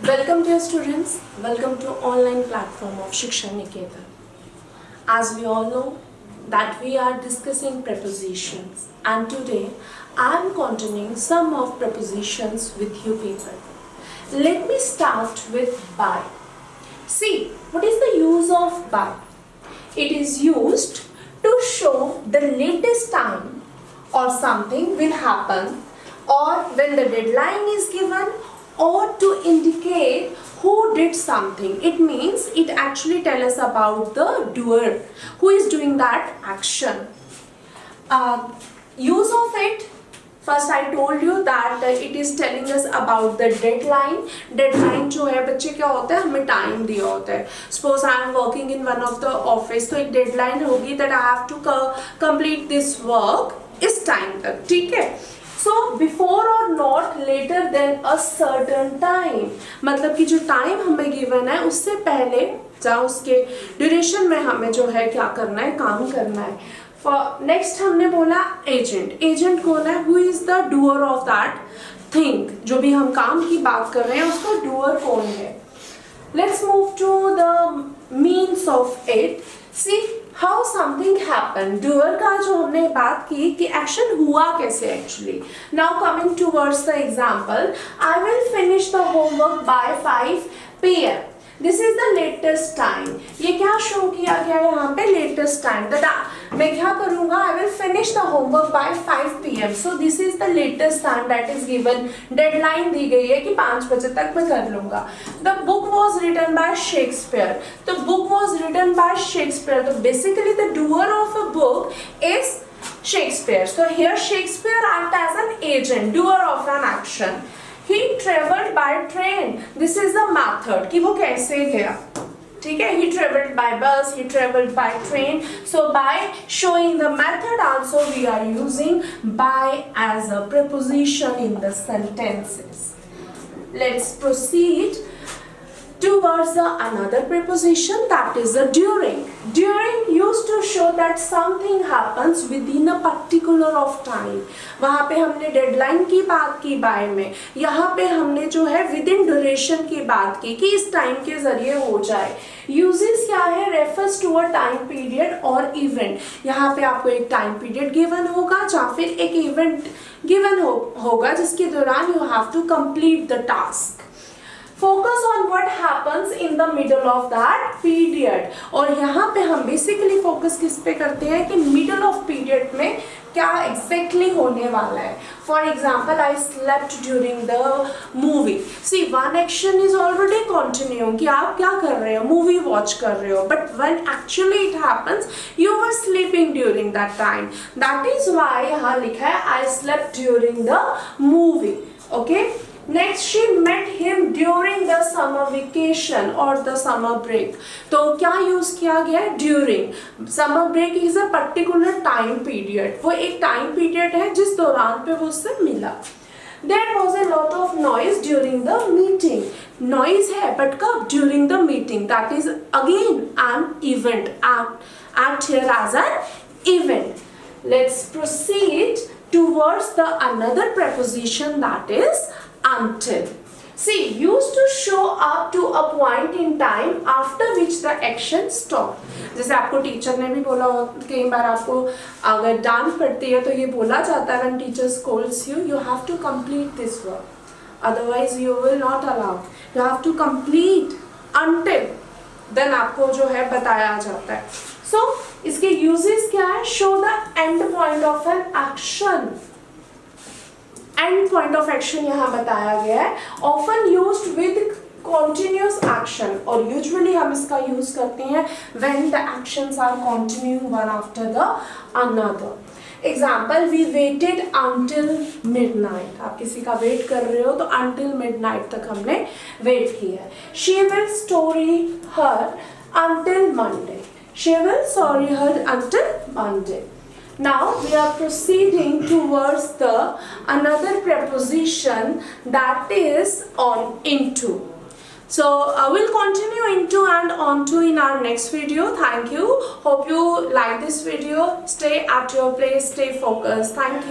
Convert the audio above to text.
Welcome dear students, welcome to online platform of Shiksha Niketan. As we all know that we are discussing prepositions and today I am continuing some of prepositions with you people. Let me start with by. See, what is the use of by? It is used to show the latest time or something will happen or when the deadline is given or to indicate who did something. It means it actually tells us about the doer, who is doing that action. Use of it, first I told you that it is telling us about the deadline. Deadline जो है बच्चे क्या होता है, हमें time दिया होता है. Suppose I am working in one of the office, तो एक deadline होगी that I have to complete this work इस time तक, ठीक है. So before or not later than a certain time, मतलब कि जो टाइम हमें गिवन है उससे पहले या उसके ड्यूरेशन में हमें जो है क्या करना है, काम करना है. नेक्स्ट हमने बोला एजेंट. एजेंट कौन है? Who is the doer of that thing. जो भी हम काम की बात कर रहे हैं उसका डूअर कौन है. Let's move to the means of it. See how something happen. Doer का जो हमने बात की कि एक्शन हुआ कैसे actually. Now coming towards the example, I will finish the homework by 5 PM. This is the latest time. ये क्या शो किया गया है यहाँ पे? Latest time. मैं क्या करूँगा? I will finish the homework by 5 PM. So this is the latest time that is given. Deadline दी गई है कि 5 बजे तक मैं कर लूंगा. The book was written by Shakespeare. तो book was written by Shakespeare. तो basically the doer of a book is Shakespeare. So here Shakespeare act as an agent, doer of an action. He traveled by train. This is the method कि वो कैसे गया. ठीक है. He traveled by bus. He traveled by train. So by showing the method also we are using by as a preposition in the sentences. Let's proceed towards the another preposition, that is the during. During used to show that something happens within a particular of time. वहाँ पे हमने deadline की बात की bye में. यहाँ पे हमने जो है within duration की बात की कि इस टाइम के जरिए हो जाए. Uses क्या है? Refers to a time period और event. यहाँ पे आपको एक time period given होगा या फिर एक event given होगा जिसके दौरान you have to complete the task. Focus on what happens in the middle of that period. और यहाँ पे हम basically focus किस पे करते हैं कि middle of period में क्या exactly होने वाला है. For example, I slept during the movie. See, one action is already continuing कि आप क्या कर रहे हो? Movie watch कर रहे हो. But when actually it happens, you were sleeping during that time. That is why यहाँ लिखा है I slept during the movie. Okay? Next, she met him during the summer vacation or the summer break. तो क्या use किया गया है? During. Summer break is a particular time period. वो एक time period है जिस दौरान पे वो उससे मिला. There was a lot of noise during the meeting. Noise है but कब? During the meeting. That is again an event. Act here as an event. Let's proceed towards the another preposition, that is until. See, used to show up to a point in time after which the action stop. जैसे आपको teacher ने भी बोला, कई बार आपको अगर डांट पड़ती है तो ये बोला जाता है when teacher scolds you, you have to complete this work. Otherwise you will not allow. You have to complete until. Then आपको जो है बताया जाता है. So इसके uses क्या है? Show the end point of an action. End point of action यहाँ बताया गया है. Often used with continuous action और usually हम इसका use करते हैं when the actions are continuing one after the another. Example, we waited until midnight. आप किसी का wait कर रहे हो तो until midnight तक हमने wait किया. She will story her until Monday. She will story her until Monday. Now we are proceeding towards the another preposition, that is on into. So we'll continue into and onto in our next video. Thank you. Hope you like this video. Stay at your place. Stay focused. Thank you.